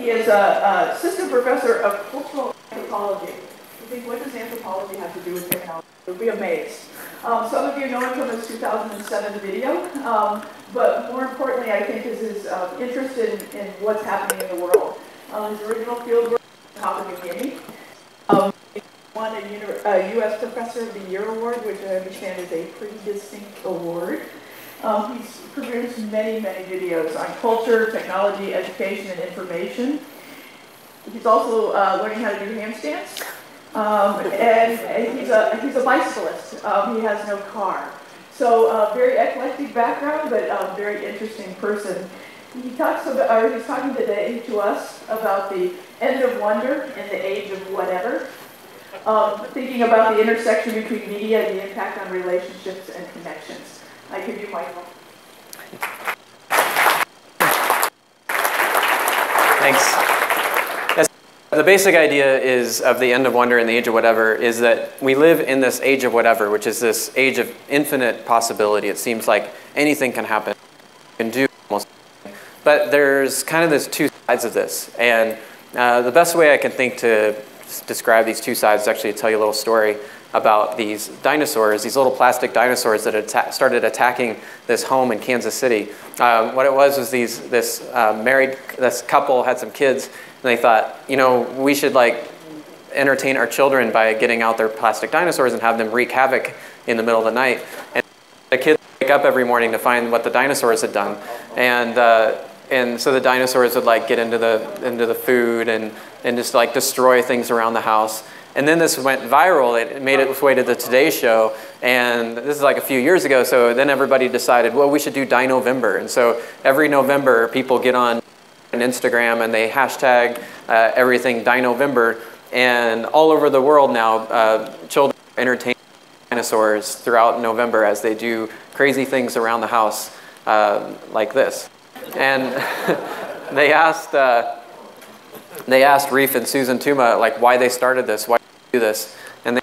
He is a assistant professor of cultural anthropology. You think, what does anthropology have to do with technology? You'll be amazed. Some of you know him from his 2007 video, but more importantly, I think, is his interest in what's happening in the world. His original field work in Papua New Guinea. He won a U.S. Professor of the Year award, which I understand is a pretty distinct award. He's produced many, many videos on culture, technology, education, and information. He's also learning how to do handstands. And he's a bicyclist. He has no car. So very eclectic background, but very interesting person. He talks about, or he's talking today to us about the end of wonder and the age of whatever. Thinking about the intersection between media and the impact on relationships and connections. I give you Michael. Thanks. The basic idea is of the end of wonder and the age of whatever is that we live in this age of whatever, which is this age of infinite possibility. It seems like anything can happen, can do almost anything. But there's kind of this two sides of this. And the best way I can think to describe these two sides is actually to tell you a little story about these dinosaurs, these little plastic dinosaurs that had started attacking this home in Kansas City. What it was this couple had some kids, and they thought, you know, we should like entertain our children by getting out their plastic dinosaurs and have them wreak havoc in the middle of the night. And the kids wake up every morning to find what the dinosaurs had done, and so the dinosaurs would like get into the food and just like destroy things around the house. And then this went viral. It made its way to the Today Show, and this is like a few years ago. So then everybody decided, well, we should do Dinovember. And so every November, people get on Instagram and they hashtag everything Dinovember. And all over the world now, children entertain dinosaurs throughout November as they do crazy things around the house like this. And they asked Reef and Susan Tuma like why they started this, why they do this, and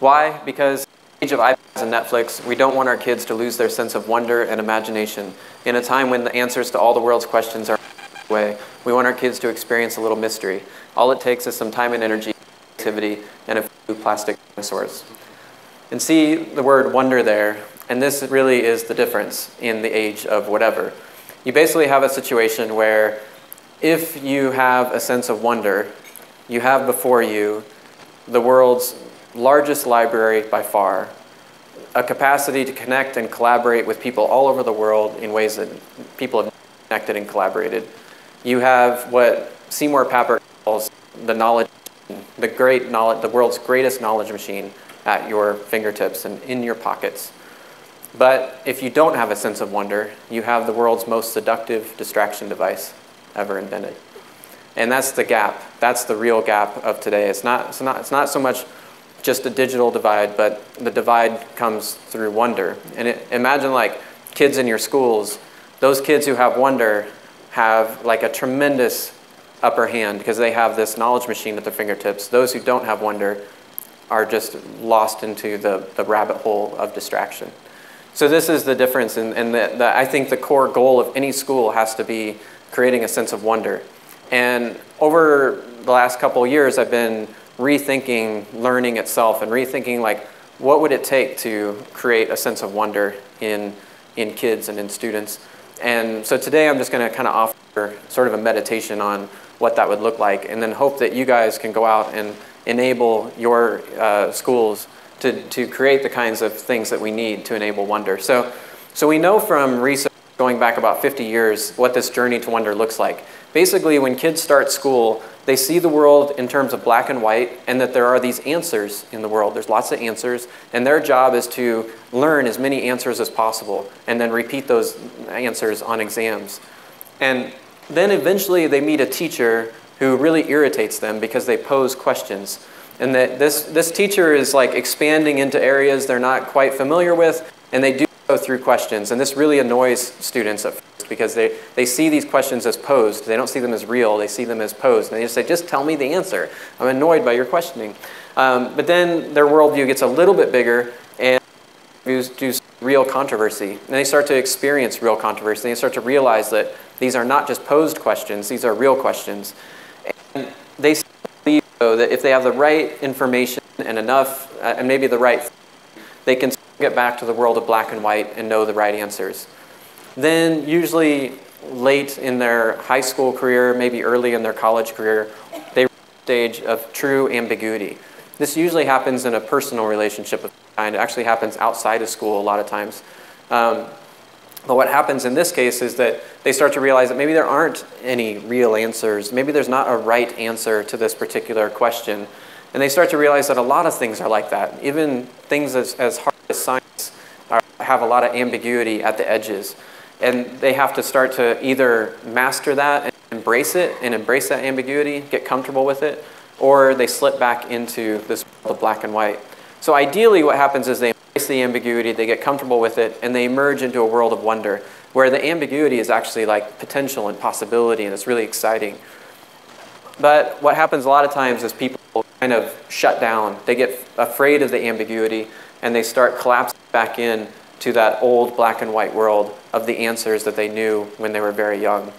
why? Because in the age of iPads and Netflix, we don't want our kids to lose their sense of wonder and imagination. In a time when the answers to all the world's questions are away, we want our kids to experience a little mystery. All it takes is some time and energy, activity, and a few plastic dinosaurs. And see the word wonder there, and this really is the difference in the age of whatever. You basically have a situation where if you have a sense of wonder, you have before you the world's largest library by far, a capacity to connect and collaborate with people all over the world in ways that people have connected and collaborated. You have what Seymour Papert calls the knowledge, the world's greatest knowledge machine at your fingertips and in your pockets. But if you don't have a sense of wonder, you have the world's most seductive distraction device ever invented. And that's the gap. That's the real gap of today. It's not so much just a digital divide, but the divide comes through wonder. And imagine like kids in your schools, those kids who have wonder have like a tremendous upper hand because they have this knowledge machine at their fingertips. Those who don't have wonder are just lost into the rabbit hole of distraction. So this is the difference, and I think the core goal of any school has to be creating a sense of wonder. And over the last couple of years, I've been rethinking learning itself and rethinking like, what would it take to create a sense of wonder in kids and in students? And so today I'm just gonna kind of offer sort of a meditation on what that would look like, and then hope that you guys can go out and enable your schools to create the kinds of things that we need to enable wonder. So we know from research going back about 50 years what this journey to wonder looks like. Basically, when kids start school, they see the world in terms of black and white, and that there are these answers in the world. There's lots of answers, and their job is to learn as many answers as possible and then repeat those answers on exams. And then eventually they meet a teacher who really irritates them because they pose questions. And that this teacher is like expanding into areas they're not quite familiar with, and they do go through questions. And this really annoys students at first because they see these questions as posed. They don't see them as real, they see them as posed. And they just say, just tell me the answer. I'm annoyed by your questioning. But then their worldview gets a little bit bigger and do real controversy. And they start to experience real controversy. They start to realize that These are not just posed questions, these are real questions. And they believe, though, that if they have the right information and enough, and maybe the right, they can get back to the world of black and white and know the right answers. Then, usually late in their high school career, maybe early in their college career, they reach the stage of true ambiguity. This usually happens in a personal relationship of some kind. It actually happens outside of school a lot of times. But what happens in this case is that they start to realize that maybe there aren't any real answers. Maybe there's not a right answer to this particular question. And they start to realize that a lot of things are like that. Even things as hard as science have a lot of ambiguity at the edges. And they have to start to either master that and embrace it, and embrace that ambiguity, get comfortable with it, or they slip back into this world of black and white. So ideally what happens is they embrace the ambiguity, they get comfortable with it, and they emerge into a world of wonder, where the ambiguity is actually like potential and possibility, and it's really exciting. But what happens a lot of times is people kind of shut down. They get afraid of the ambiguity, and they start collapsing back in to that old black and white world of the answers that they knew when they were very young.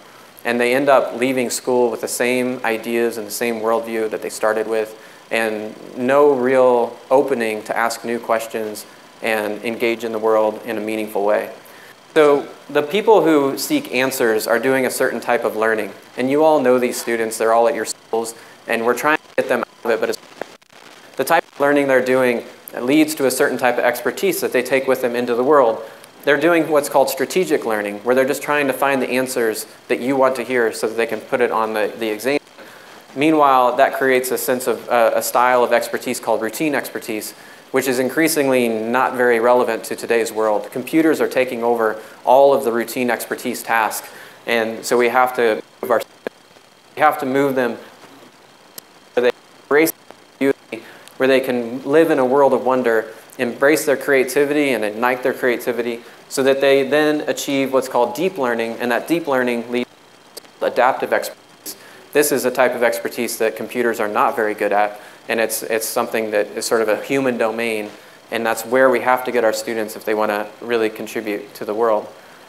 And they end up leaving school with the same ideas and the same worldview that they started with, and no real opening to ask new questions and engage in the world in a meaningful way. So the people who seek answers are doing a certain type of learning. And you all know these students, they're all at your schools, and we're trying to get them out of it, but it's the type of learning they're doing leads to a certain type of expertise that they take with them into the world. They're doing what's called strategic learning, where they're just trying to find the answers that you want to hear so that they can put it on the exam. Meanwhile, that creates a sense of a style of expertise called routine expertise, which is increasingly not very relevant to today's world. Computers are taking over all of the routine expertise tasks, and so we have to move them where they embrace beauty, where they can live in a world of wonder, embrace their creativity and ignite their creativity, so that they then achieve what's called deep learning, and that deep learning leads to adaptive expertise. This is a type of expertise that computers are not very good at, and it's something that is sort of a human domain, and that's where we have to get our students if they want to really contribute to the world.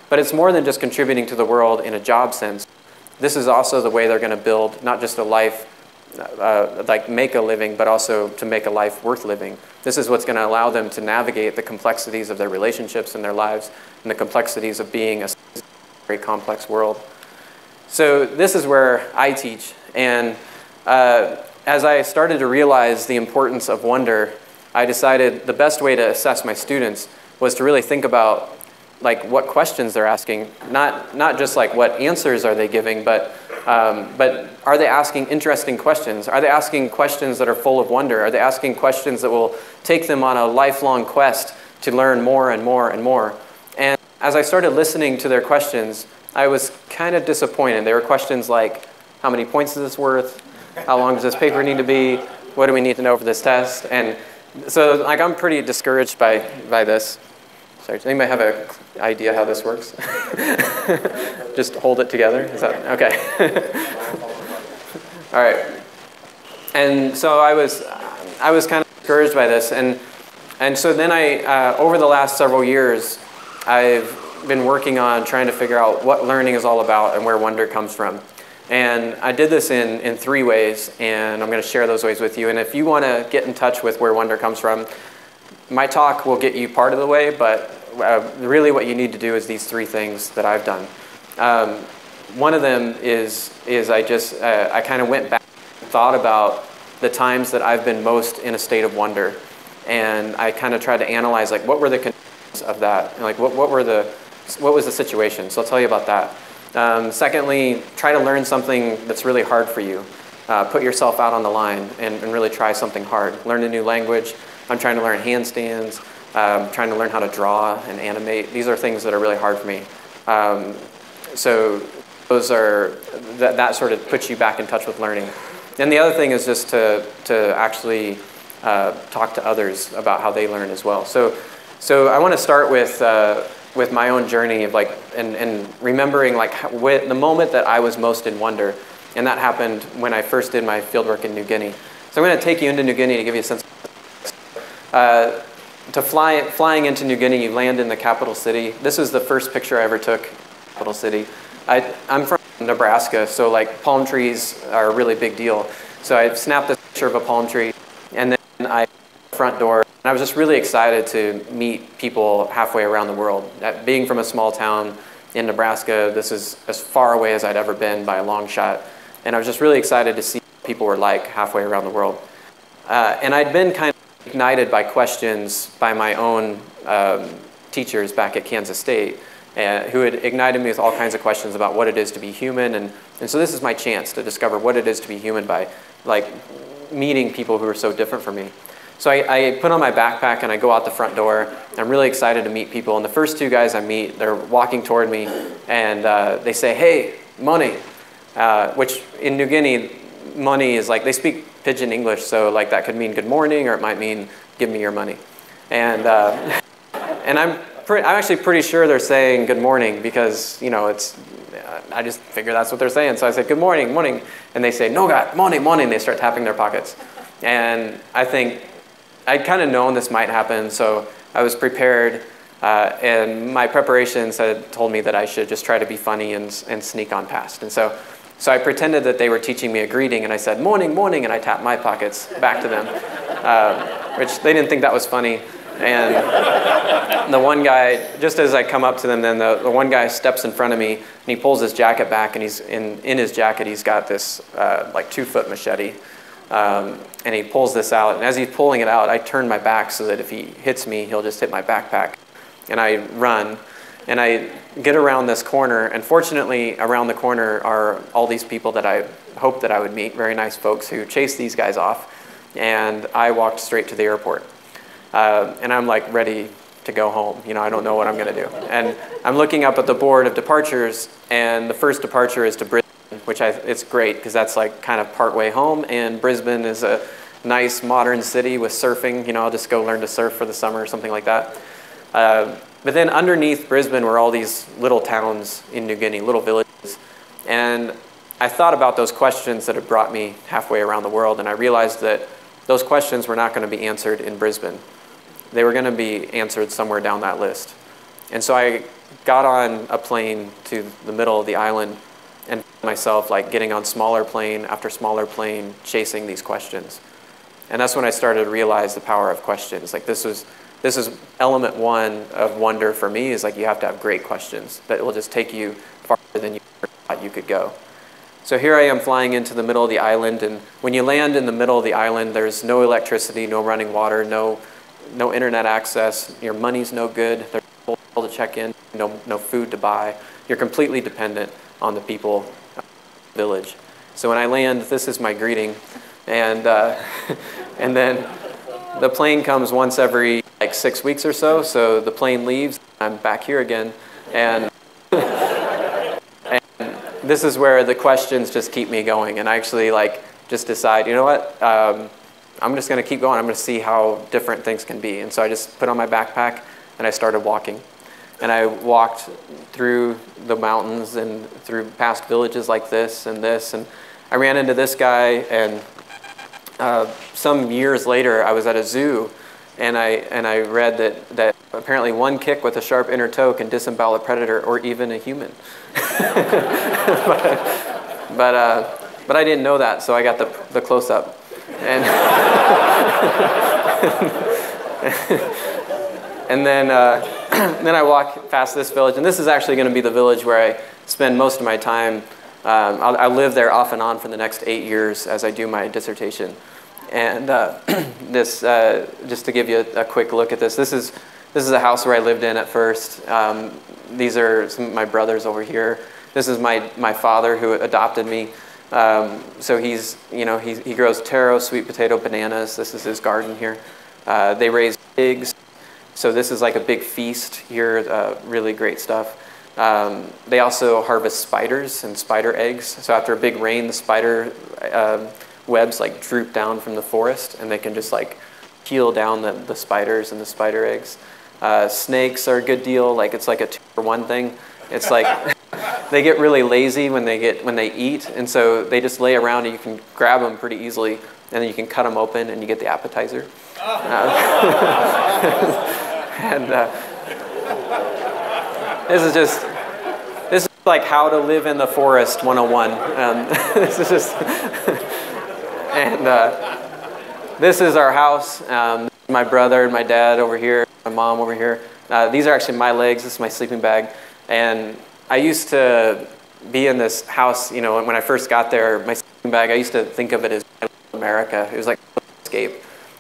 But it's more than just contributing to the world in a job sense. This is also the way they're going to build not just a life, like make a living, but also to make a life worth living. This is what's going to allow them to navigate the complexities of their relationships and their lives, and the complexities of being a very complex world. So this is where I teach, and as I started to realize the importance of wonder, I decided the best way to assess my students was to really think about like what questions they're asking, not just like what answers are they giving, but are they asking interesting questions? Are they asking questions that are full of wonder? Are they asking questions that will take them on a lifelong quest to learn more and more and more? And as I started listening to their questions, I was kind of disappointed. There were questions like, how many points is this worth? How long does this paper need to be? What do we need to know for this test? And so like, I'm pretty discouraged by this. Sorry, does anybody have an idea how this works? Just hold it together? Is that, okay. All right. And so I was kind of discouraged by this. And so then over the last several years, I've been working on trying to figure out what learning is all about and where wonder comes from. And I did this in 3 ways, and I'm going to share those ways with you. And if you want to get in touch with where wonder comes from, my talk will get you part of the way, but really what you need to do is these 3 things that I've done. One of them is I kind of went back and thought about the times that I've been most in a state of wonder. And I kind of tried to analyze, like, what were the conditions of that? And like, what was the situation? So I'll tell you about that. Secondly, try to learn something that's really hard for you. Put yourself out on the line and really try something hard. Learn a new language. I'm trying to learn handstands. Trying to learn how to draw and animate. These are things that are really hard for me. So those are, that sort of puts you back in touch with learning. And the other thing is just to actually talk to others about how they learn as well. So I want to start with my own journey of like, and remembering like the moment that I was most in wonder. And that happened when I first did my fieldwork in New Guinea. So I'm going to take you into New Guinea to give you a sense flying into New Guinea, you land in the capital city. This is the first picture I ever took, capital city. I'm from Nebraska, so like palm trees are a really big deal. So I snapped a picture of a palm tree, and then I front door. And I was just really excited to meet people halfway around the world. Being from a small town in Nebraska, this is as far away as I'd ever been by a long shot. And I was just really excited to see what people were like halfway around the world. And I'd been kind of ignited by questions by my own teachers back at Kansas State, who had ignited me with all kinds of questions about what it is to be human. And so this is my chance to discover what it is to be human by like meeting people who are so different from me. So I put on my backpack and I go out the front door. I'm really excited to meet people. And the first two guys I meet, they're walking toward me and they say, "Hey, money," which in New Guinea, money is like, they speak pidgin English. So like that could mean good morning, or it might mean give me your money. And, and I'm actually pretty sure they're saying good morning because, you know, I just figure that's what they're saying. So I said, "Good morning, morning." And they say, "No, God, morning, morning." They start tapping their pockets. And I think, I'd kind of known this might happen, so I was prepared, and my preparations had told me that I should just try to be funny and sneak on past. And so I pretended that they were teaching me a greeting, and I said, "Morning, morning," and I tapped my pockets back to them, which they didn't think that was funny. And the one guy, just as I come up to them, then the one guy steps in front of me, and he pulls his jacket back, and he's in his jacket, he's got this like 2-foot machete. And he pulls this out, and as he's pulling it out, I turn my back so that if he hits me, he'll just hit my backpack. And I run, and I get around this corner, and fortunately, around the corner are all these people that I hoped that I would meet, very nice folks who chased these guys off, and I walked straight to the airport. And I'm like ready to go home. You know, I don't know what I'm gonna do. And I'm looking up at the board of departures, and the first departure is to Brisbane, which it's great because that's like kind of partway home, and Brisbane is a nice modern city with surfing. You know, I'll just go learn to surf for the summer or something like that. But then underneath Brisbane were all these little towns in New Guinea, little villages. And I thought about those questions that had brought me halfway around the world, and I realized that those questions were not going to be answered in Brisbane. They were going to be answered somewhere down that list. And so I got on a plane to the middle of the island and myself like getting on smaller plane after smaller plane, chasing these questions. And that's when I started to realize the power of questions. Like this is element one of wonder for me, is like you have to have great questions that will just take you farther than you thought you could go. So here I am flying into the middle of the island, and when you land in the middle of the island, there's no electricity, no running water, no internet access, your money's no good, there's no hotel to check in, no food to buy. You're completely dependent on the people of the village. So when I land, this is my greeting, and then the plane comes once every like 6 weeks or so. So the plane leaves, I'm back here again, and this is where the questions just keep me going, and I actually like just decide, you know what, I'm just going to keep going. I'm going to see how different things can be. And so I just put on my backpack and I started walking. And I walked through the mountains and through past villages like this, and I ran into this guy, and some years later I was at a zoo, and I read that apparently one kick with a sharp inner toe can disembowel a predator or even a human. but I didn't know that, so I got the close-up. And, and then I walk past this village, and this is actually going to be the village where I spend most of my time. I live there off and on for the next 8 years as I do my dissertation. And this, just to give you a quick look at this is a house where I lived in at first. These are some of my brothers over here. This is my father who adopted me. So he grows taro, sweet potato, bananas. This is his garden here. They raise pigs. So this is like a big feast here, really great stuff. They also harvest spiders and spider eggs. So after a big rain, the spider webs like droop down from the forest, and they can just like peel down the spiders and the spider eggs. Snakes are a good deal. Like it's like a 2-for-1 thing. It's like they get really lazy when they eat, and so they just lay around, and you can grab them pretty easily, and then you can cut them open, and you get the appetizer. And this is like how to live in the forest 101. This is just, and this is our house. My brother and my dad over here, my mom over here. These are actually my legs. This is my sleeping bag. And I used to be in this house, you know, when I first got there, my sleeping bag, I used to think of it as America. It was like an escape.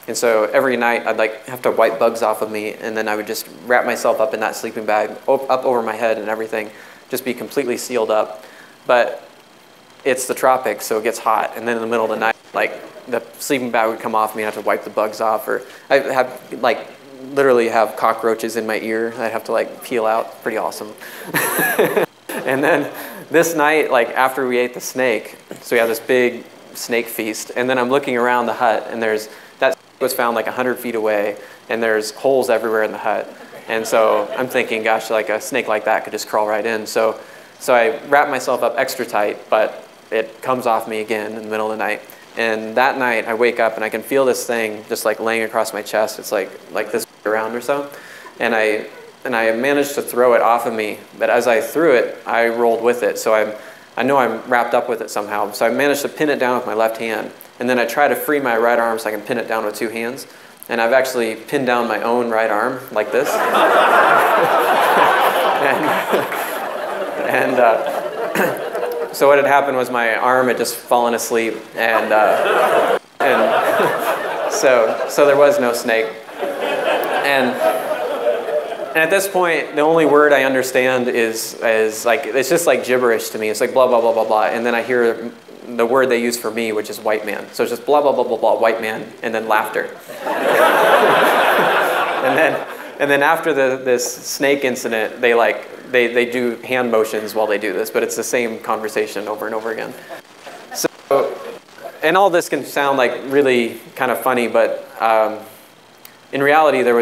And so every night I'd like have to wipe bugs off of me, and then I would just wrap myself up in that sleeping bag, up over my head and everything, just be completely sealed up. But it's the tropics, so it gets hot, and then in the middle of the night, like the sleeping bag would come off me, and I have to wipe the bugs off, or I have like literally have cockroaches in my ear I'd have to like peel out. Pretty awesome. And then this night, like after we ate the snake, so we had this big snake feast, and then I'm looking around the hut, and there's that was found like 100 feet away, and there's holes everywhere in the hut. And so I'm thinking, gosh, like a snake like that could just crawl right in. So I wrap myself up extra tight, but it comes off me again in the middle of the night. And that night I wake up and I can feel this thing just like laying across my chest. It's like this around or so. And I managed to throw it off of me, but as I threw it, I rolled with it. So I know I'm wrapped up with it somehow. So I managed to pin it down with my left hand. And then I try to free my right arm so I can pin it down with 2 hands. And I've actually pinned down my own right arm like this. So what had happened was my arm had just fallen asleep, and so there was no snake. And at this point, the only word I understand is like, it's just like gibberish to me. It's like blah, blah, blah, blah, blah. And then I hear the word they use for me, which is white man. So it's just blah, blah, blah, blah, blah, white man, and then laughter. and then after this snake incident, they do hand motions while they do this, but it's the same conversation over and over again. So, and all this can sound like really kind of funny, but in reality, I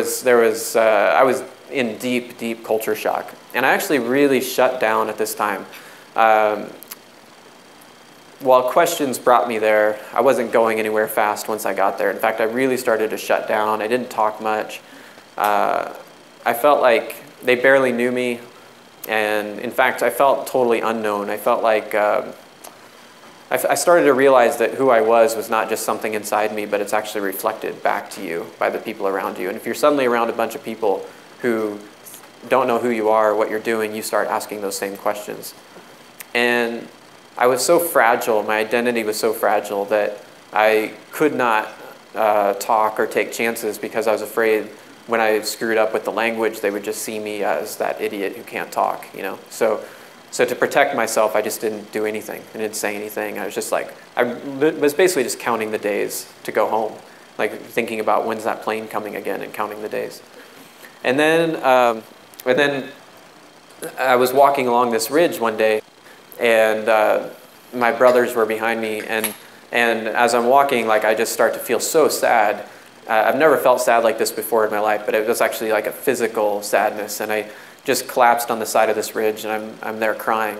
was in deep, deep culture shock. And I actually really shut down at this time. While questions brought me there, I wasn't going anywhere fast once I got there. In fact, I really started to shut down. I didn't talk much. I felt like they barely knew me. And in fact, I felt totally unknown. I felt like I started to realize that who I was not just something inside me, but it's actually reflected back to you by the people around you. And if you're suddenly around a bunch of people who don't know who you are or what you're doing, you start asking those same questions. And I was so fragile, my identity was so fragile that I could not talk or take chances because I was afraid when I screwed up with the language, they would just see me as that idiot who can't talk, you know. So to protect myself, I just didn't do anything. I didn't say anything. I was just like, I was basically just counting the days to go home, like thinking about when's that plane coming again and counting the days. And then I was walking along this ridge one day, and my brothers were behind me, and as I'm walking, like I just start to feel so sad. I've never felt sad like this before in my life, but it was actually like a physical sadness, and I just collapsed on the side of this ridge, and I'm there crying.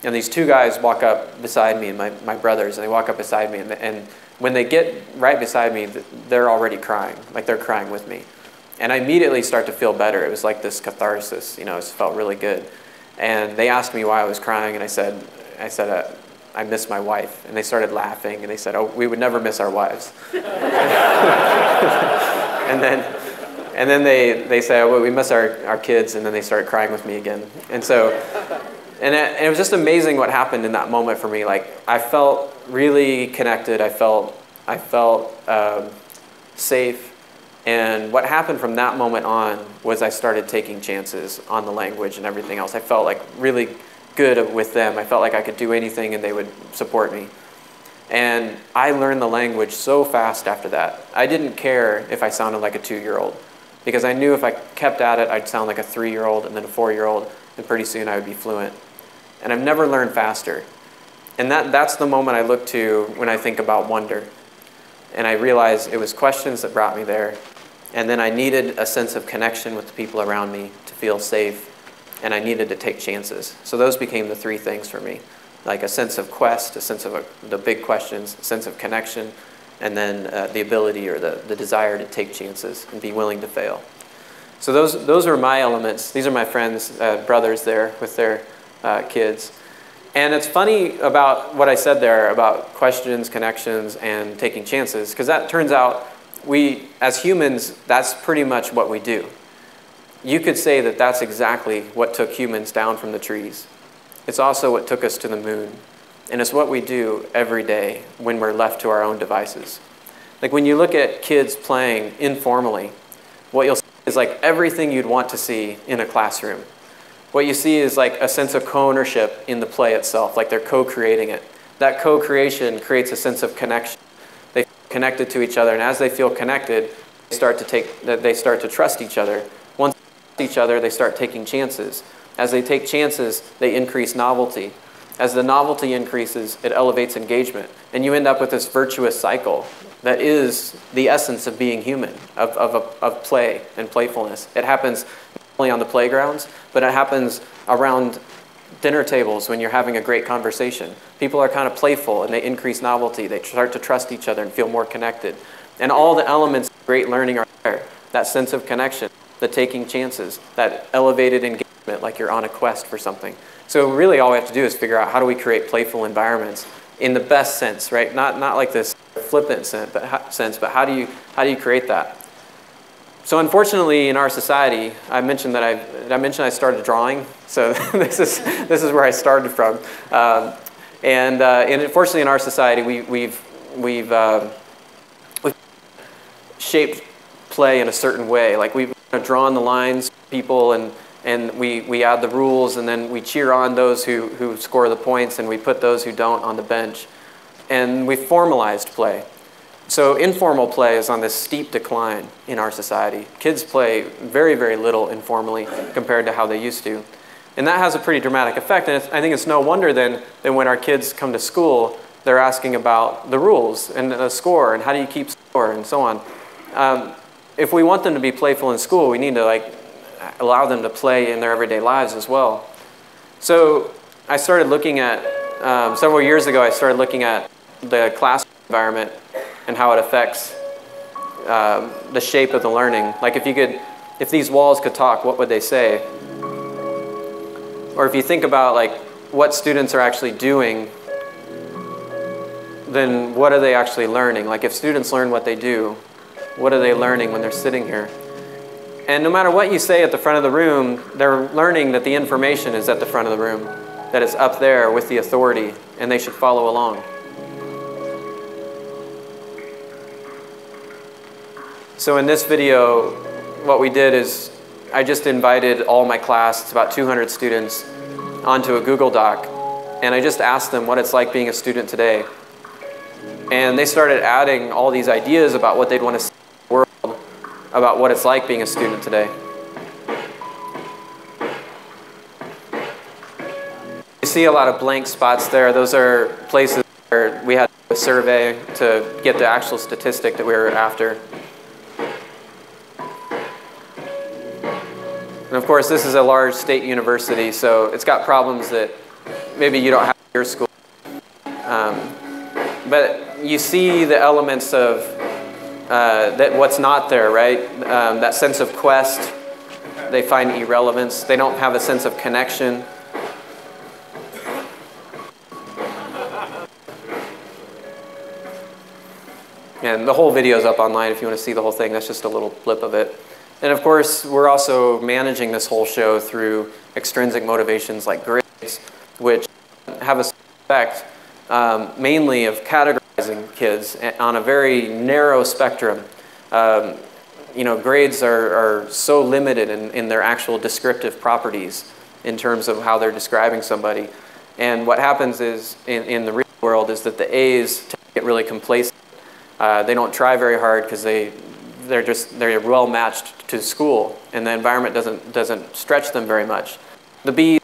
And these 2 guys walk up beside me, and my brothers, and they walk up beside me, and when they get right beside me, they're already crying, like they're crying with me. And I immediately start to feel better. It was like this catharsis, you know, it felt really good. And they asked me why I was crying, and I said, I miss my wife. And they started laughing, and they said, oh, we would never miss our wives. and then they say, oh, well, we miss our kids, and then they started crying with me again. And so, and it was just amazing what happened in that moment for me. Like, I felt really connected. I felt safe. And what happened from that moment on was I started taking chances on the language and everything else. I felt like really good with them. I felt like I could do anything and they would support me. And I learned the language so fast after that. I didn't care if I sounded like a 2-year-old because I knew if I kept at it, I'd sound like a 3-year-old and then a 4-year-old, and pretty soon I would be fluent. And I've never learned faster. And that's the moment I look to when I think about wonder. And I realized it was questions that brought me there. And then I needed a sense of connection with the people around me to feel safe. And I needed to take chances. So those became the 3 things for me. Like a sense of quest, a sense of the big questions, a sense of connection, and then the ability or the desire to take chances and be willing to fail. So those are my elements. These are my friends, brothers there with their kids. And it's funny about what I said there about questions, connections, and taking chances, because that turns out we, as humans, that's pretty much what we do. You could say that that's exactly what took humans down from the trees. It's also what took us to the moon. And it's what we do every day when we're left to our own devices. Like when you look at kids playing informally, what you'll see is like everything you'd want to see in a classroom. What you see is like a sense of co-ownership in the play itself, like they're co-creating it. That co-creation creates a sense of connection. They feel connected to each other, and as they feel connected, they start to trust each other. Once they trust each other, they start taking chances. As they take chances, they increase novelty. As the novelty increases, it elevates engagement. And you end up with this virtuous cycle that is the essence of being human, of play and playfulness. It happens not only on the playgrounds, but it happens around dinner tables when you're having a great conversation. People are kind of playful and they increase novelty. They start to trust each other and feel more connected. And all the elements of great learning are there. That sense of connection, the taking chances, that elevated engagement like you're on a quest for something. So really all we have to do is figure out how do we create playful environments in the best sense, right? Not like this flippant sense, but how do you create that? So unfortunately, in our society, I mentioned I started drawing. So this is where I started from. And unfortunately, in our society, we've shaped play in a certain way. Like we've drawn the lines, people, and we add the rules, and then we cheer on those who score the points, and we put those who don't on the bench. And we've formalized play. So informal play is on this steep decline in our society. Kids play very, very little informally compared to how they used to. And that has a pretty dramatic effect. And I think it's no wonder then that when our kids come to school, they're asking about the rules and the score and how do you keep score and so on. If we want them to be playful in school, we need to allow them to play in their everyday lives as well. So I started looking at, several years ago, I started looking at the classroom environment and how it affects the shape of the learning. Like if these walls could talk, what would they say? Or if you think about what students are actually doing, then what are they actually learning? Like if students learn what they do, what are they learning when they're sitting here? And no matter what you say at the front of the room, they're learning that the information is at the front of the room, that it's up there with the authority, and they should follow along. So in this video, what we did is I just invited all my class, it's about 200 students, onto a Google Doc, and I just asked them what it's like being a student today. And they started adding all these ideas about what they'd want to see in the world, about what it's like being a student today. You see a lot of blank spots there. Those are places where we had a survey to get the actual statistic that we were after. And of course, this is a large state university, so it's got problems that maybe you don't have at your school. But you see the elements of what's not there, right? That sense of quest, they find irrelevance. They don't have a sense of connection. And the whole video is up online if you want to see the whole thing. That's just a little blip of it. And of course, we're also managing this whole show through extrinsic motivations like grades, which have a effect mainly of categorizing kids on a very narrow spectrum. Grades are so limited in their actual descriptive properties in terms of how they're describing somebody. And what happens is, in the real world, is that the A's tend to get really complacent. They don't try very hard because they're well matched to school, and the environment doesn't stretch them very much. The B's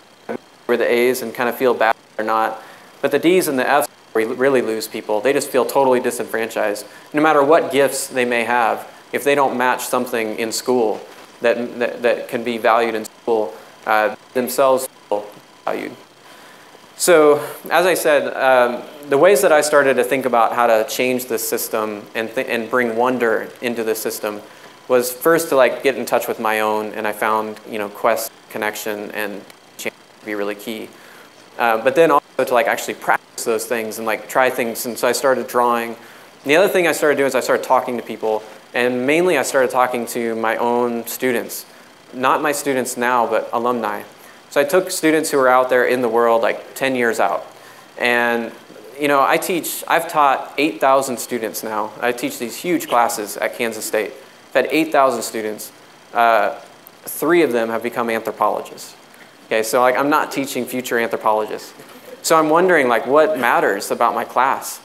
were the A's and kind of feel bad or not, but the D's and the F's really lose people. They just feel totally disenfranchised. No matter what gifts they may have, if they don't match something in school that can be valued in school, themselves feel valued. So, as I said, the ways that I started to think about how to change this system and bring wonder into the system was first to get in touch with my own, and I found quest, connection, and change to be really key. but then also to like actually practice those things and like try things. And so I started drawing. And the other thing I started doing is I started talking to people. And mainly I started talking to my own students. Not my students now, but alumni. So I took students who are out there in the world like 10 years out. And you know, I've taught 8,000 students now. I teach these huge classes at Kansas State. I've had 8,000 students. 3 of them have become anthropologists. Okay, so like I'm not teaching future anthropologists. So I'm wondering like what matters about my class.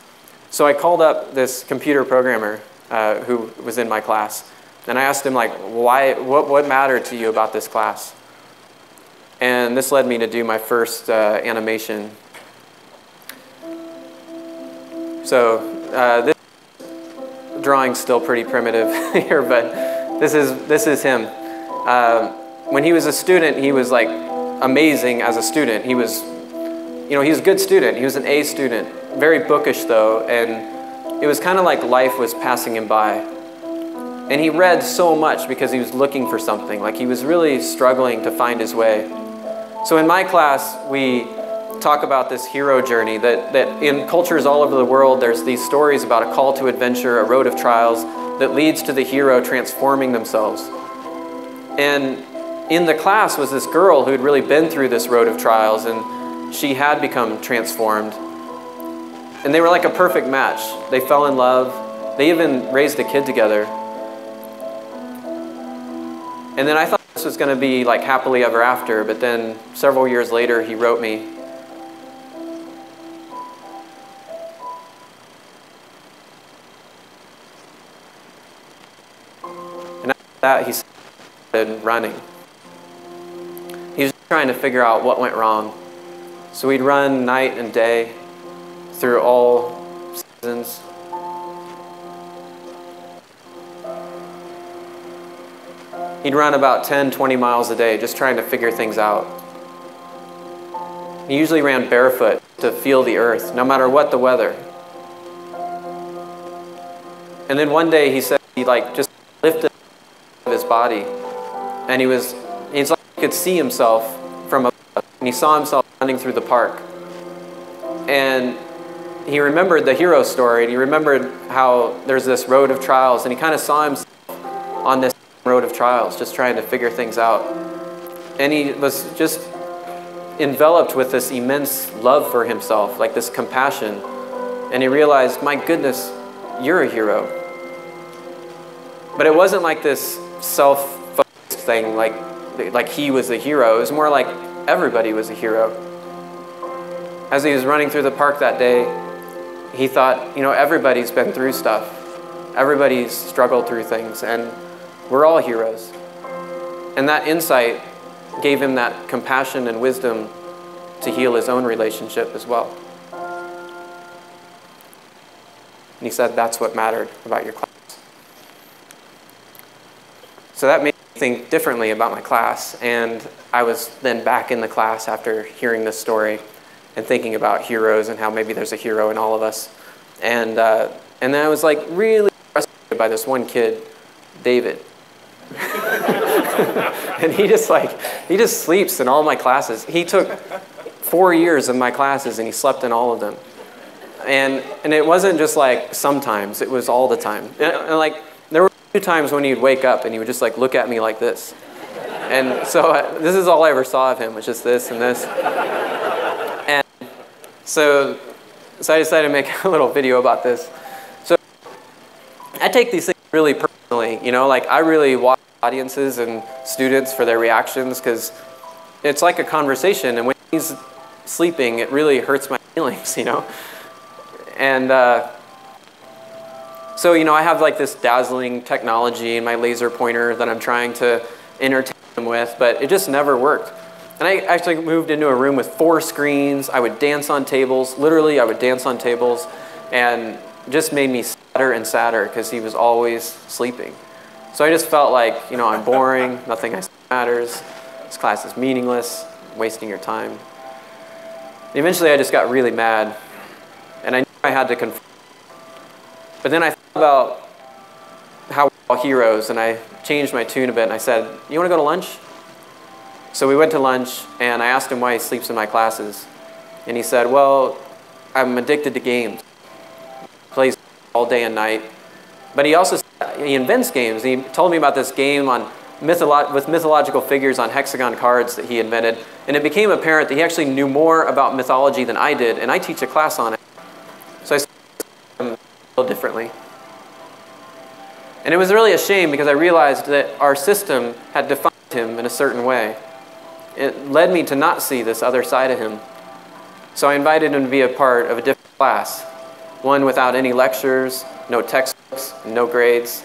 So I called up this computer programmer who was in my class, and I asked him like, what mattered to you about this class? And this led me to do my first animation. So this drawing's still pretty primitive here, but this is him. When he was a student, he was like amazing as a student. He was, you know, he was a good student. He was an A student, very bookish though, and it was kind of like life was passing him by. And he read so much because he was looking for something. Like he was really struggling to find his way. So in my class, we talk about this hero journey that in cultures all over the world, there's these stories about a call to adventure, a road of trials that leads to the hero transforming themselves. And in the class was this girl who had really been through this road of trials, and she had become transformed. And they were like a perfect match. They fell in love. They even raised a kid together. And then I thought this was going to be like happily ever after, but then several years later he wrote me. And after that he started running. He was trying to figure out what went wrong. So we'd run night and day through all seasons. He'd run about 10, 20 miles a day just trying to figure things out. He usually ran barefoot to feel the earth, no matter what the weather. And then one day he said he like just lifted his body, and he's like he could see himself from above, and he saw himself running through the park. And he remembered the hero story, and he remembered how there's this road of trials, and he kind of saw himself on this road of trials, just trying to figure things out. And he was just enveloped with this immense love for himself, like this compassion. And he realized, my goodness, you're a hero. But it wasn't like this self-focused thing, like he was a hero. It was more like everybody was a hero. As he was running through the park that day, he thought, you know, everybody's been through stuff. Everybody's struggled through things, and we're all heroes. And that insight gave him that compassion and wisdom to heal his own relationship as well. And he said that's what mattered about your class. So that made me think differently about my class, and I was then back in the class after hearing this story and thinking about heroes and how maybe there's a hero in all of us. And then I was like really frustrated by this one kid, David. And he just sleeps in all my classes. He took 4 years of my classes and he slept in all of them. And it wasn't just like sometimes, it was all the time. And like there were a few times when he'd wake up and he would just like look at me like this. And so this is all I ever saw of him, was just this and this. And so I decided to make a little video about this. So I take these things really personally, you know, like I really watch audiences and students for their reactions, because it's like a conversation, and when he's sleeping, it really hurts my feelings, you know. And so, you know, I have like this dazzling technology and my laser pointer that I'm trying to entertain them with, but it just never worked. And I actually moved into a room with 4 screens. I would dance on tables. Literally, I would dance on tables, and it just made me sadder and sadder because he was always sleeping. So I just felt like, you know, I'm boring, nothing I say matters, this class is meaningless, I'm wasting your time. And eventually I just got really mad, and I knew I had to confront. But then I thought about how we're all heroes, and I changed my tune a bit, and I said, you want to go to lunch? So we went to lunch, and I asked him why he sleeps in my classes. And he said, well, I'm addicted to games. Plays all day and night. But he also, he invents games. He told me about this game on with mythological figures on hexagon cards that he invented. And it became apparent that he actually knew more about mythology than I did, and I teach a class on it. So I started him a little differently. And it was really a shame because I realized that our system had defined him in a certain way. It led me to not see this other side of him. So I invited him to be a part of a different class, one without any lectures, no textbooks, no grades.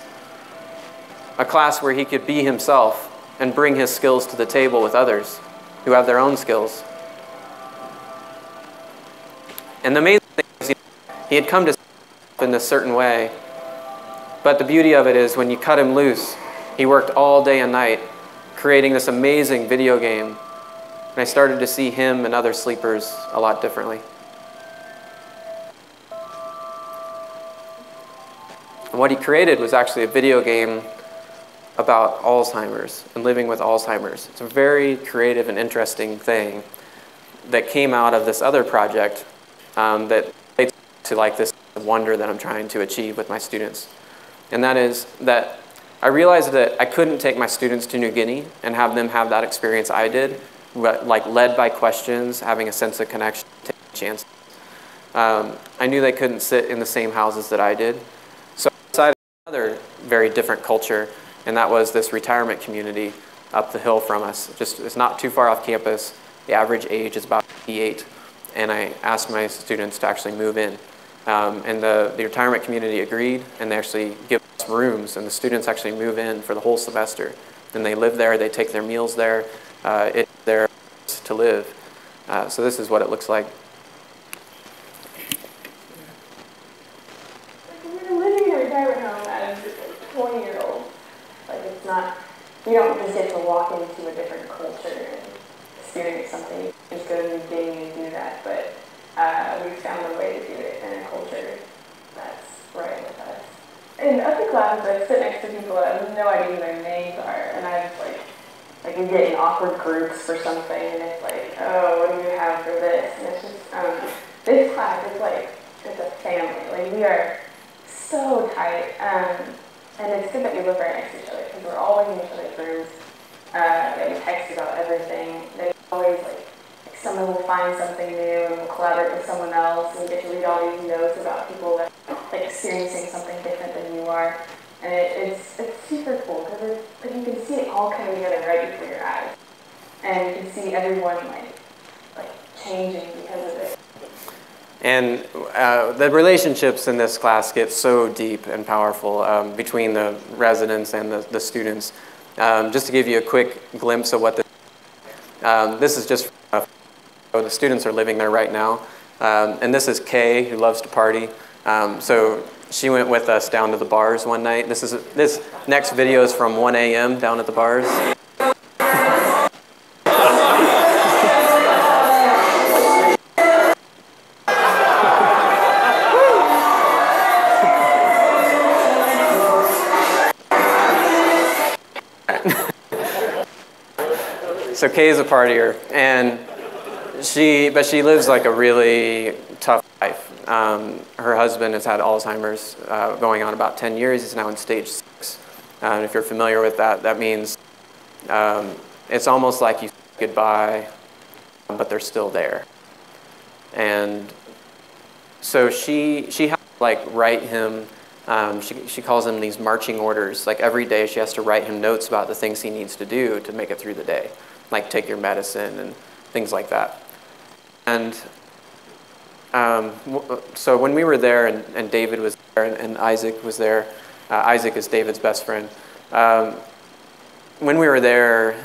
A class where he could be himself and bring his skills to the table with others who have their own skills. And the main thing is, he had come to in a certain way, but the beauty of it is when you cut him loose, he worked all day and night creating this amazing video game. And I started to see him and other sleepers a lot differently. And what he created was actually a video game about Alzheimer's and living with Alzheimer's. It's a very creative and interesting thing that came out of this other project that relates to like this wonder that I'm trying to achieve with my students. And that is that I realized that I couldn't take my students to New Guinea and have them have that experience I did, like led by questions, having a sense of connection, taking chances. I knew they couldn't sit in the same houses that I did. So I decided another very different culture, and that was this retirement community up the hill from us. It's not too far off campus. The average age is about 88, and I asked my students to actually move in. And the retirement community agreed, and they actually give us rooms, and the students actually move in for the whole semester. And they live there, they take their meals there, it's their place to live. So this is what it looks like. When you're living in a retirement home as a 20-year-old, like it's not, you don't just get to walk into a different culture and experience something. You just go to New Guinea and do that, but we found a way to do it in a culture that's right with us. In other classes, I sit next to people that I have no idea who their names are, and I just like we get in awkward groups for something, and it's like, oh, what do you have for this? And it's just, this class is like, it's a family. Like, we are so tight, and it's good that we live right next to each other, because we're always in each other's rooms, that we text about everything. There's always, like, someone will find something new, and we'll collaborate with someone else, and we get to read all these notes about people that are like, experiencing something different than you are. And it's super cool, because you can see it all coming together right before your eyes. And you can see everyone like changing because of it. And the relationships in this class get so deep and powerful between the residents and the students. Just to give you a quick glimpse of what this is just the students are living there right now. And this is Kay, who loves to party. So she went with us down to the bars one night. This next video is from 1 a.m. down at the bars. So Kay is a partier, and she lives like a really tough life. Her husband has had Alzheimer's going on about 10 years. He's now in stage 6. And if you're familiar with that, that means it's almost like you say goodbye, but they're still there. And so she has to like write him, she calls them these marching orders. Like every day she has to write him notes about the things he needs to do to make it through the day. Like take your medicine and things like that. And so when we were there, and David was there, and Isaac was there, Isaac is David's best friend. When we were there,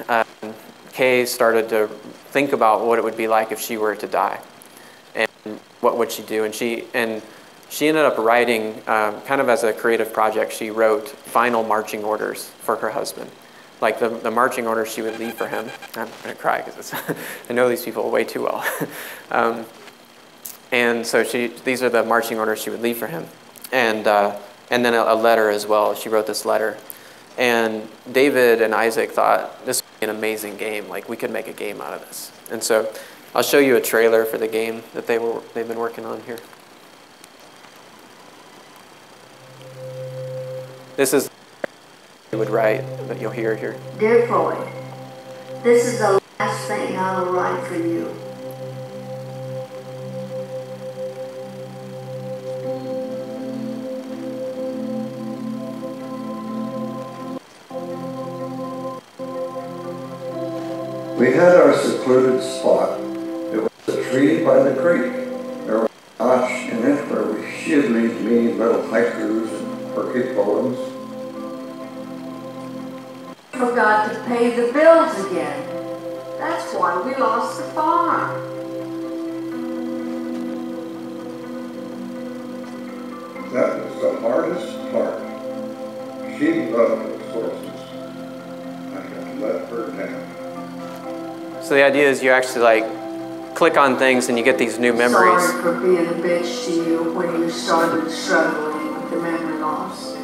Kay started to think about what it would be like if she were to die, and what would she do. And she ended up writing, kind of as a creative project, she wrote final marching orders for her husband. Like the marching orders she would leave for him. I'm going to cry because I know these people way too well. And so these are the marching orders she would leave for him. And then a letter as well. She wrote this letter. And David and Isaac thought this would be an amazing game. Like we could make a game out of this. And so I'll show you a trailer for the game that they've been working on here. This is you would write, but you'll hear here. Dear Floyd, this is the last thing I will write for you. We had our secluded spot. It was a tree by the creek. There was a notch in it where we should leave me little haikus and quirky poems. Forgot to pay the bills again. That's why we lost the farm. That was the hardest part. She loved those horses. I had to let her down. So the idea is you actually like click on things and you get these new memories. Sorry for being a bitch to you when you started struggling with the memory loss.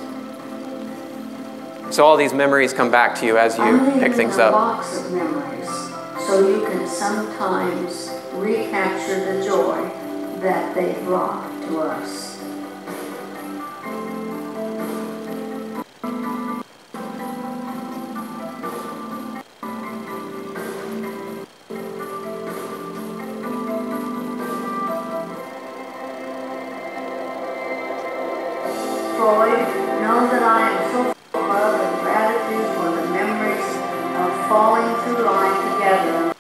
So all these memories come back to you as you pick things up. I'm leaving a box of memories so you can sometimes recapture the joy that they brought to us. Floyd, know that I am so full of love and gratitude for the memories of falling through life together.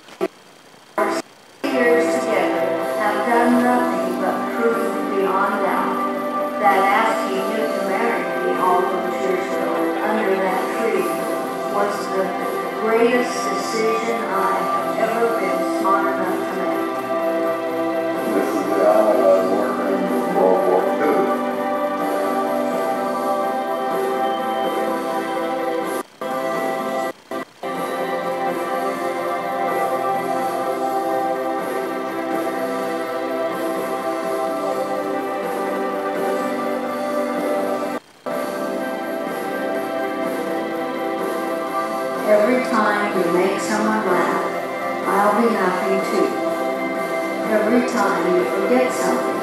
Our 6 years together have done nothing but prove beyond doubt that asking you to marry me all those years ago under that tree was the greatest decision I have ever been smart enough to make. This is the island I worked in World War II. Every time you make someone laugh, I'll be laughing too. Every time you forget something,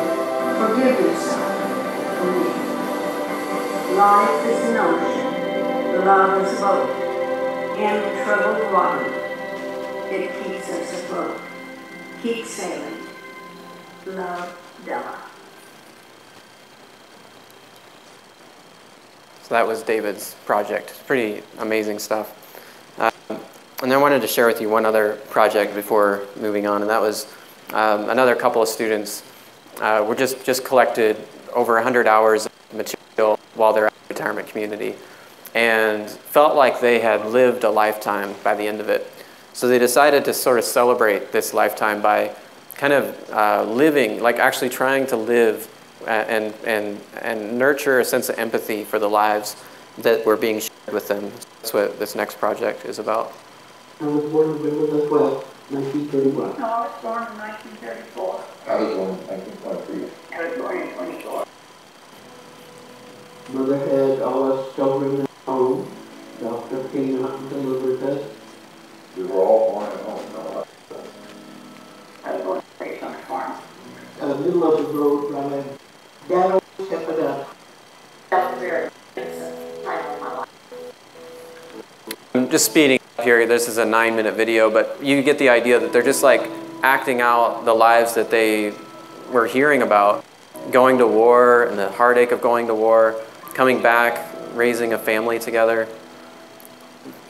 forgive yourself for me. Life is an ocean, love is a boat. In troubled water, it keeps us afloat. Keep sailing. Love, Della. So that was David's project. It's pretty amazing stuff. And I wanted to share with you one other project before moving on, and that was another couple of students were just collected over 100 hours of material while they're at the retirement community and felt like they had lived a lifetime by the end of it. So they decided to sort of celebrate this lifetime by kind of living, like actually trying to live and nurture a sense of empathy for the lives that were being shared with them. That's what this next project is about. I was born November the 12th, 1931. No, I was born in 1934. I was born in 1923. I was born in 24. Mother had all us children at home. Doctor came out and delivered us. We were all born at home. No, I was born raised on a farm. Middle of the road ride. Dad always kept it up. That was very innocent time of my life. I'm just speeding up here. This is a 9-minute video, but you get the idea that they're just like acting out the lives that they were hearing about. Going to war and the heartache of going to war, coming back, raising a family together,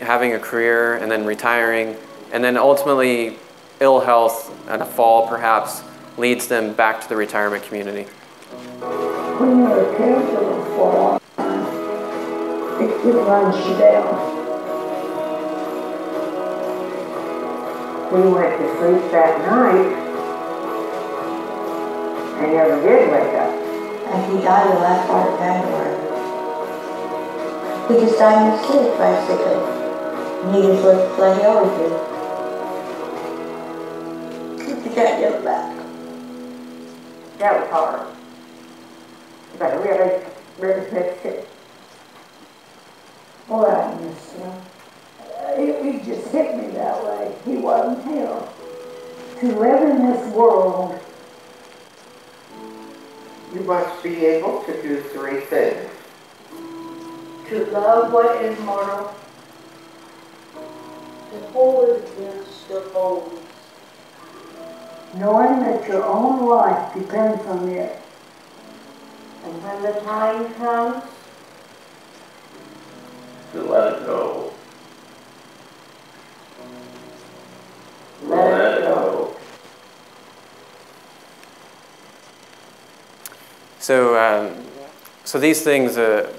having a career, and then retiring, and then ultimately ill health and a fall perhaps leads them back to the retirement community. When you're a caregiver for a long time, it runs you down. We went to sleep that night and never did wake up. And he died the last part of January. He just died in his sleep, basically. And he just looked like he always did. You can't get it back. That was hard. But it really missed it. Boy, I miss him. It just hit me that way. He wasn't here. To live in this world, You must be able to do three things. to love what is mortal, to hold against the bones, knowing that your own life depends on it. and when the time comes, To let it go. let it go. So these things were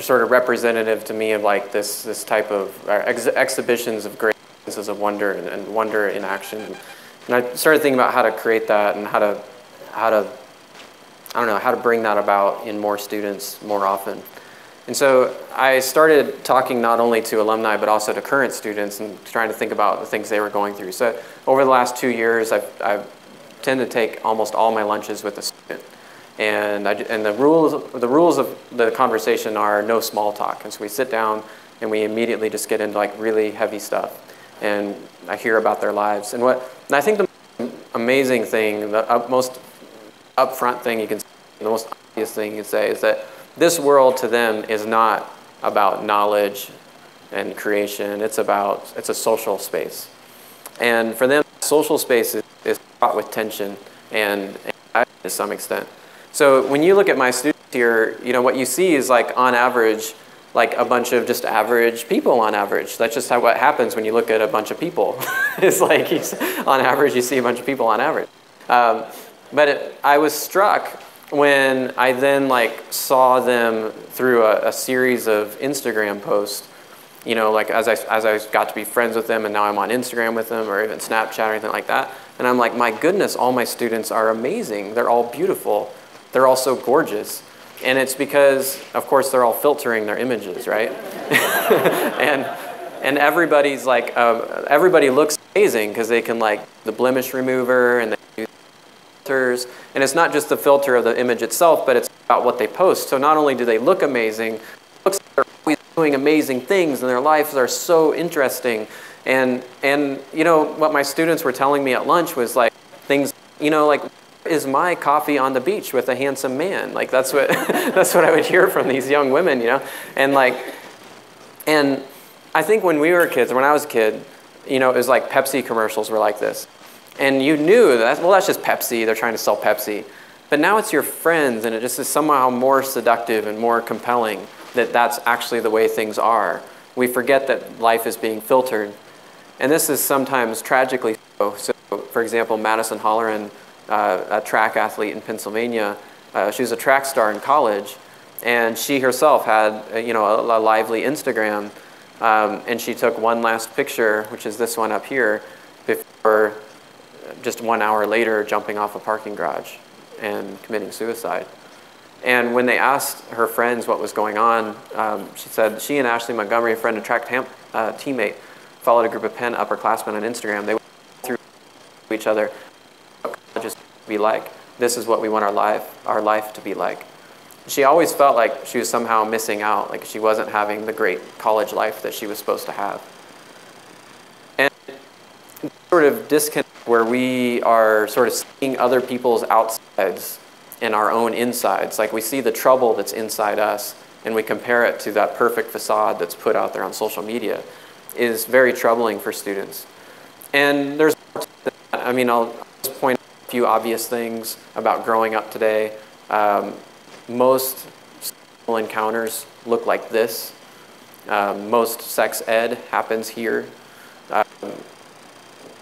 sort of representative to me of like this type of exhibitions of great senses of wonder and wonder in action. And I started thinking about how to create that and how to I don't know, how to bring that about in more students more often. And so I started talking not only to alumni, but also to current students and trying to think about the things they were going through. So over the last 2 years, I've tend to take almost all my lunches with a student. And the rules of the conversation are no small talk. And so we sit down and we immediately just get into like really heavy stuff. And I hear about their lives. And I think the amazing thing, the most upfront thing you can say, the most obvious thing you can say is that this world to them is not about knowledge and creation. It's a social space. And for them, social space is fraught with tension and anxiety to some extent. So when you look at my students here, you know, what you see is like on average, like a bunch of just average people on average. That's just what happens when you look at a bunch of people. It's like on average, you see a bunch of people on average. I was struck when I then like saw them through a series of Instagram posts, you know, like as I got to be friends with them and now I'm on Instagram with them or even Snapchat or anything like that. And I'm like, my goodness, all my students are amazing. They're all beautiful. They're all so gorgeous. And it's because, of course, they're all filtering their images, right? and everybody's like, everybody looks amazing because they can like the blemish remover and they do filters. And it's not just the filter of the image itself, but it's about what they post. So not only do they look amazing, it looks like they're always doing amazing things and their lives are so interesting. And you know, what my students were telling me at lunch was like things, you know, like, is my coffee on the beach with a handsome man? Like that's what that's what I would hear from these young women, you know? And I think when we were kids, when I was a kid, you know, it was like Pepsi commercials were like this. And you knew that, well, that's just Pepsi, they're trying to sell Pepsi. But now it's your friends and it just is somehow more seductive and more compelling that that's actually the way things are. We forget that life is being filtered. And this is sometimes tragically so. So for example, Madison Holleran, a track athlete in Pennsylvania. She was a track star in college, and she herself had, you know, a lively Instagram, and she took one last picture, which is this one up here, before just 1 hour later jumping off a parking garage and committing suicide. And when they asked her friends what was going on, she said she and Ashley Montgomery, a friend and track teammate, followed a group of Penn upperclassmen on Instagram. They went through each other. Just be like, this is what we want our life to be like. She always felt like she was somehow missing out, like she wasn't having the great college life that she was supposed to have. And sort of disconnect where we are sort of seeing other people's outsides and our own insides. Like we see the trouble that's inside us and we compare it to that perfect facade that's put out there on social media is very troubling for students. And there's, I mean, I'll just point a few obvious things about growing up today. Most sexual encounters look like this. Most sex ed happens here.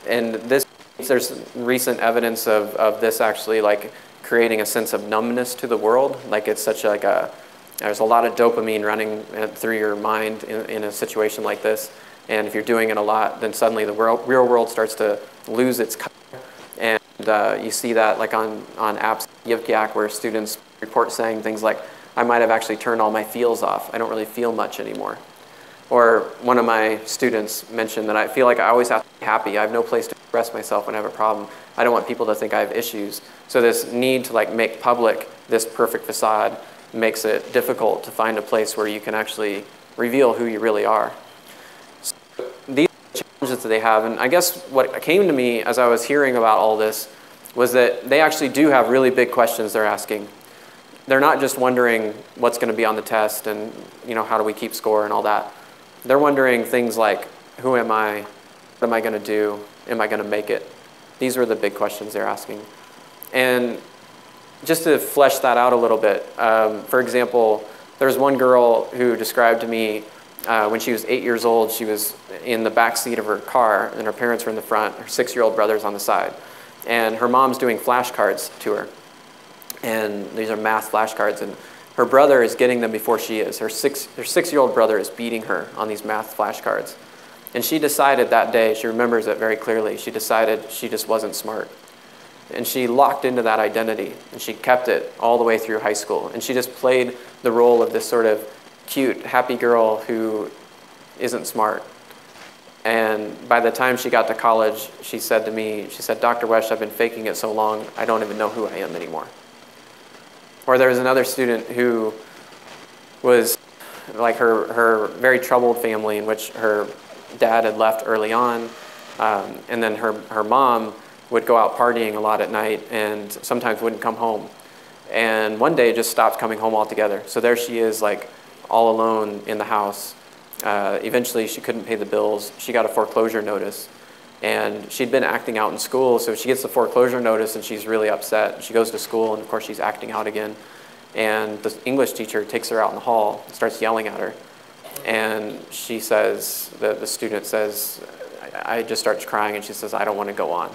And there's recent evidence of this actually like creating a sense of numbness to the world. Like it's such like there's a lot of dopamine running through your mind in a situation like this. And if you're doing it a lot, then suddenly the real world starts to lose its color. And you see that like on apps, Yivyak, where students report saying things like, I might have actually turned all my feels off. I don't really feel much anymore. Or one of my students mentioned that I feel like I always have to be happy. I have no place to express myself when I have a problem. I don't want people to think I have issues. So this need to like make public this perfect facade makes it difficult to find a place where you can actually reveal who you really are. So these challenges that they have. And I guess what came to me as I was hearing about all this was that they actually do have really big questions they're asking. They're not just wondering what's going to be on the test and, how do we keep score and all that. They're wondering things like, who am I? What am I going to do? Am I going to make it? These were the big questions they're asking. And just to flesh that out a little bit, for example, there was one girl who described to me when she was 8 years old, she was in the back seat of her car and her parents were in the front, her 6-year-old brother's on the side. And her mom's doing flashcards to her. And these are math flashcards, and her brother is getting them before she is. Her 6-year-old brother is beating her on these math flashcards. And she decided that day, she remembers it very clearly, she decided she just wasn't smart. And she locked into that identity, and she kept it all the way through high school. And she just played the role of this sort of cute, happy girl who isn't smart. And by the time she got to college, she said to me, she said, Dr. Wesch, I've been faking it so long, I don't even know who I am anymore. Or there was another student who was like her very troubled family in which her dad had left early on, and then her mom would go out partying a lot at night and sometimes wouldn't come home. And one day just stopped coming home altogether. So there she is, like all alone in the house. Eventually she couldn't pay the bills. She got a foreclosure notice. And she'd been acting out in school, so she gets the foreclosure notice and she's really upset. She goes to school and of course she's acting out again. And the English teacher takes her out in the hall and starts yelling at her. And she says, the student says, I just starts crying and she says, I don't want to go on.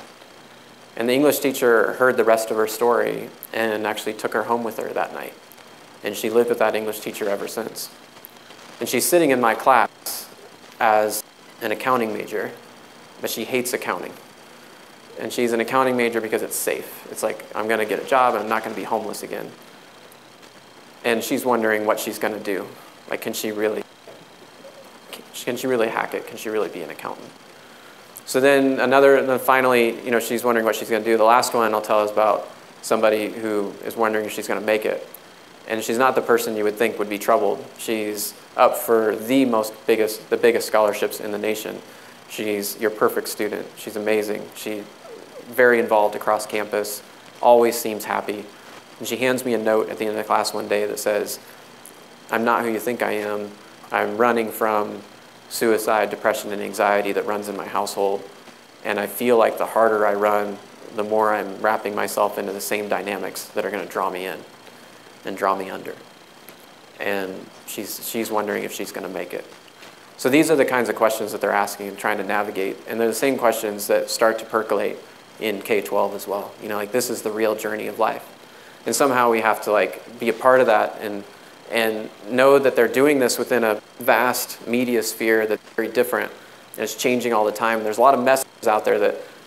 And the English teacher heard the rest of her story and actually took her home with her that night. And she lived with that English teacher ever since. And she's sitting in my class as an accounting major, but she hates accounting. And she's an accounting major because it's safe. It's like, I'm going to get a job and I'm not going to be homeless again. And she's wondering what she's going to do. Like, can she really hack it? Can she really be an accountant? So then finally, she's wondering what she's going to do. The last one I'll tell is about somebody who is wondering if she's going to make it. And she's not the person you would think would be troubled. She's up for the biggest scholarships in the nation. She's your perfect student. She's amazing. She's very involved across campus, always seems happy. And she hands me a note at the end of the class one day that says, I'm not who you think I am. I'm running from suicide, depression, and anxiety that runs in my household. And I feel like the harder I run, the more I'm wrapping myself into the same dynamics that are going to draw me in and draw me under. And she's wondering if she's going to make it. So these are the kinds of questions that they're asking and trying to navigate. And they're the same questions that start to percolate in K-12 as well. Like, this is the real journey of life. And somehow we have to be a part of that and know that they're doing this within a vast media sphere that's very different. And it's changing all the time. There's a lot of messages out there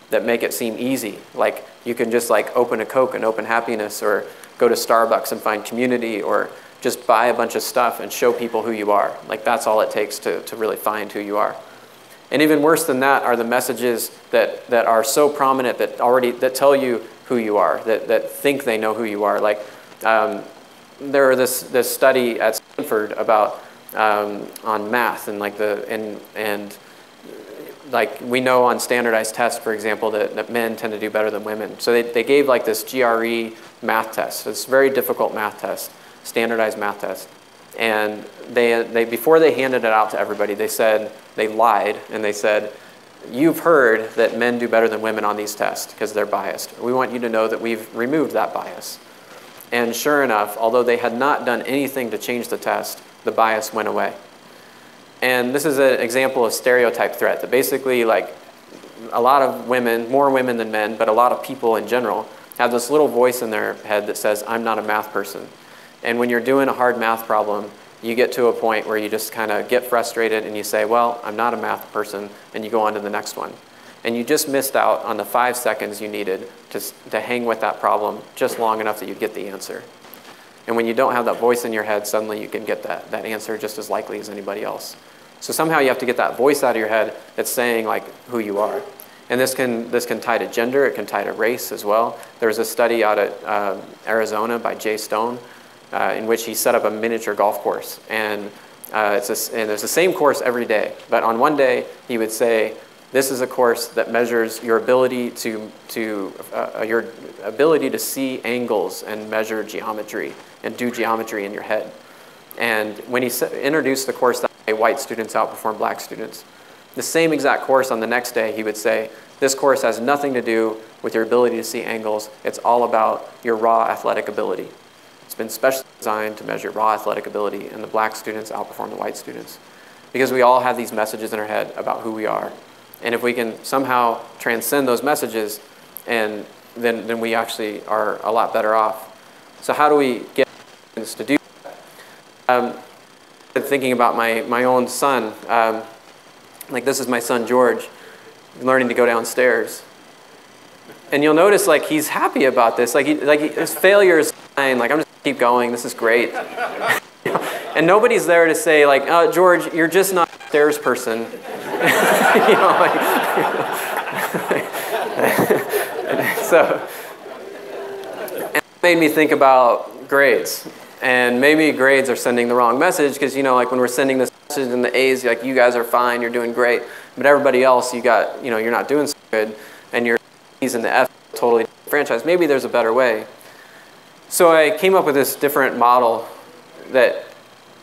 that make it seem easy. Like, you can just open a Coke and open happiness, or go to Starbucks and find community, or just buy a bunch of stuff and show people who you are. Like, that's all it takes to really find who you are. And even worse than that are the messages that are so prominent that tell you who you are, that think they know who you are. Like, there was this study at Stanford about on math and we know on standardized tests, for example, that men tend to do better than women. So they gave this GRE math test. It's a very difficult math test, standardized math test. And they before they handed it out to everybody, they lied and they said, you've heard that men do better than women on these tests because they're biased. We want you to know that we've removed that bias. And sure enough, although they had not done anything to change the test, the bias went away. And this is an example of stereotype threat, that basically a lot of women, more women than men, but a lot of people in general, have this little voice in their head that says, I'm not a math person. And when you're doing a hard math problem, you get to a point where you just kind of get frustrated and you say, well, I'm not a math person, and you go on to the next one. And you just missed out on the 5 seconds you needed to hang with that problem just long enough that you get the answer. And when you don't have that voice in your head, suddenly you can get that answer just as likely as anybody else. So somehow you have to get that voice out of your head that's saying who you are. And this can tie to gender, it can tie to race as well. There was a study out at Arizona by Jay Stone in which he set up a miniature golf course. And it's the same course every day. But on one day, he would say, This is a course that measures your ability to see angles and measure geometry and do geometry in your head. And when he introduced the course that way, white students outperform black students. The same exact course on the next day, he would say, this course has nothing to do with your ability to see angles. It's all about your raw athletic ability. It's been specially designed to measure raw athletic ability, and the black students outperform the white students. Because we all have these messages in our head about who we are. And if we can somehow transcend those messages, and then we actually are a lot better off. So how do we get students to do that? Thinking about my own son, like this is my son George, learning to go downstairs. And you'll notice like he's happy about this. His failure is fine. Like I'm just gonna keep going. This is great. And nobody's there to say like, oh, George, you're just not a stairs person. You know, like, so and it made me think about grades. And maybe grades are sending the wrong message because, you know, like when we're sending this message in the A's, like you guys are fine, you're doing great. But everybody else, you're not doing so good, and your E's and the F totally franchise. Maybe there's a better way. So I came up with this different model that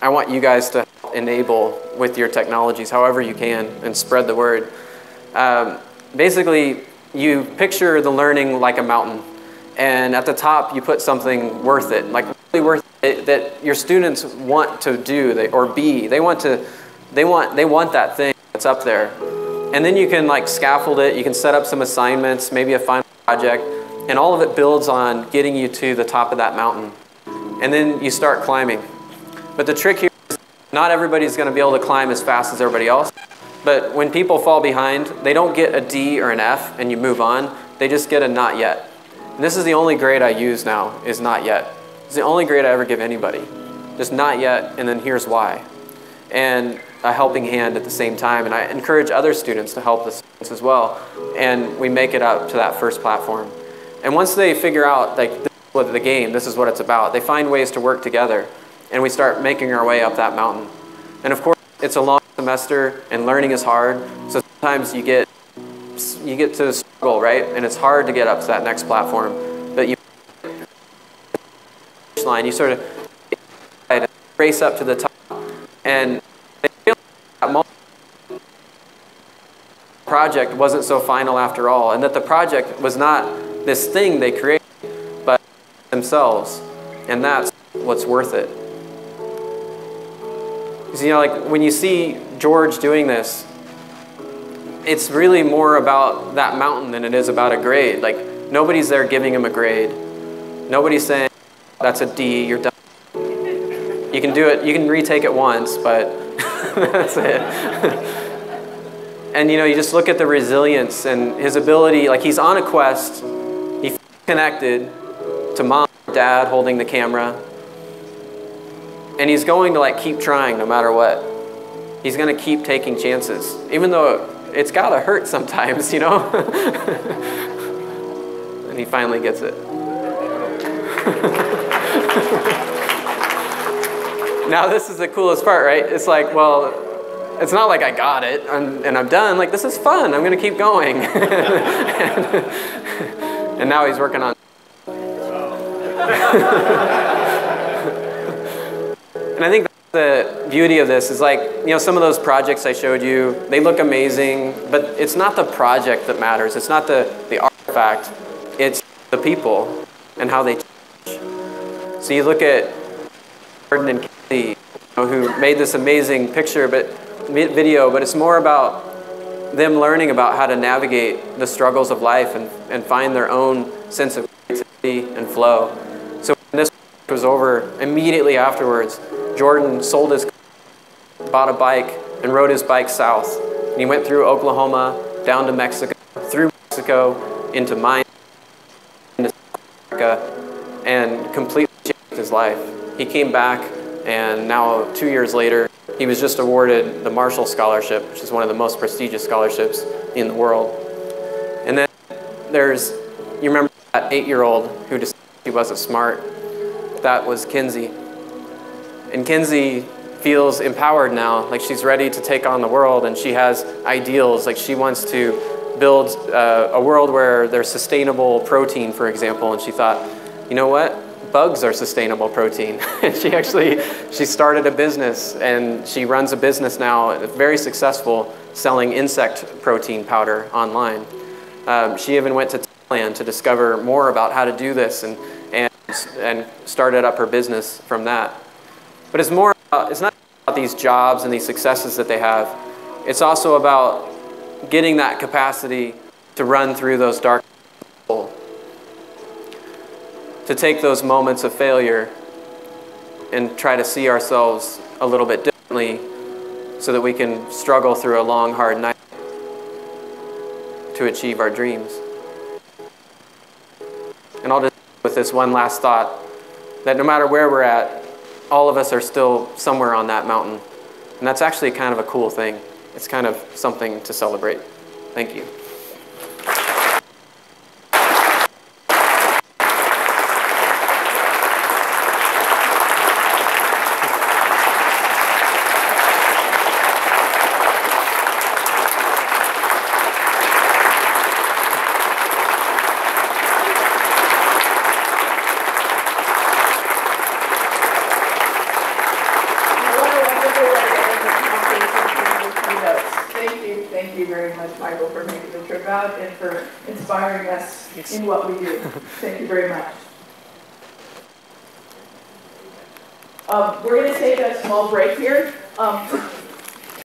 I want you guys to enable with your technologies, however you can, and spread the word. Basically, you picture the learning like a mountain, and at the top you put something worth it, like really worth it, that your students want to do or be. They want that thing that's up there, and then you can like scaffold it. You can set up some assignments, maybe a final project, and all of it builds on getting you to the top of that mountain, and then you start climbing. But the trick here is not everybody's going to be able to climb as fast as everybody else. But when people fall behind, they don't get a D or an F and you move on. They just get a not yet. And this is the only grade I use now, is not yet. It's the only grade I ever give anybody. Just not yet, and then here's why. And a helping hand at the same time. And I encourage other students to help the students as well. And we make it up to that first platform. And once they figure out, like, this is what the game, this is what it's about, they find ways to work together. And we start making our way up that mountain. And of course, it's a long semester, and learning is hard. So sometimes you get to struggle, right? And it's hard to get up to that next platform. But you sort of race up to the top. And that project wasn't so final after all. And that the project was not this thing they created, but themselves. And that's what's worth it. Because, you know, like when you see George doing this, it's really more about that mountain than it is about a grade. Like, nobody's there giving him a grade. Nobody's saying, that's a D, you're done. You can do it, you can retake it once, but that's it. And, you know, you just look at the resilience and his ability, like he's on a quest, he's connected to mom, dad holding the camera, and he's going to like keep trying no matter what. He's going to keep taking chances, even though it's got to hurt sometimes, you know? And he finally gets it. Now this is the coolest part, right? It's like, well, it's not like I got it and I'm done. Like, this is fun. I'm going to keep going. And now he's working on And I think that's the beauty of this is like, you know, some of those projects I showed you, they look amazing, but it's not the project that matters. It's not the artifact. It's the people and how they change. So you look at Jordan and Kelly, you know, who made this amazing video, but it's more about them learning about how to navigate the struggles of life and find their own sense of creativity and flow. So when this was over, immediately afterwards, Jordan sold his car, bought a bike, and rode his bike south. And he went through Oklahoma, down to Mexico, through Mexico, into Miami, into Africa, and completely changed his life. He came back, and now 2 years later, he was just awarded the Marshall Scholarship, which is one of the most prestigious scholarships in the world. And then there's, you remember that 8-year-old who decided he wasn't smart? That was Kinsey. And Kinsey feels empowered now, like she's ready to take on the world, and she has ideals, like she wants to build a world where there's sustainable protein, for example, and she thought, you know what? Bugs are sustainable protein. And she started a business, and she runs a business now, very successful, selling insect protein powder online. She even went to Thailand to discover more about how to do this, and started up her business from that. But it's not about these jobs and these successes that they have. It's also about getting that capacity to run through those dark holes, to take those moments of failure and try to see ourselves a little bit differently so that we can struggle through a long, hard night to achieve our dreams. And I'll just end with this one last thought, that no matter where we're at, all of us are still somewhere on that mountain. And that's actually kind of a cool thing. It's kind of something to celebrate. Thank you. Thank you very much, Michael, for making the trip out and for inspiring us in what we do. Thank you very much. We're going to take a small break here.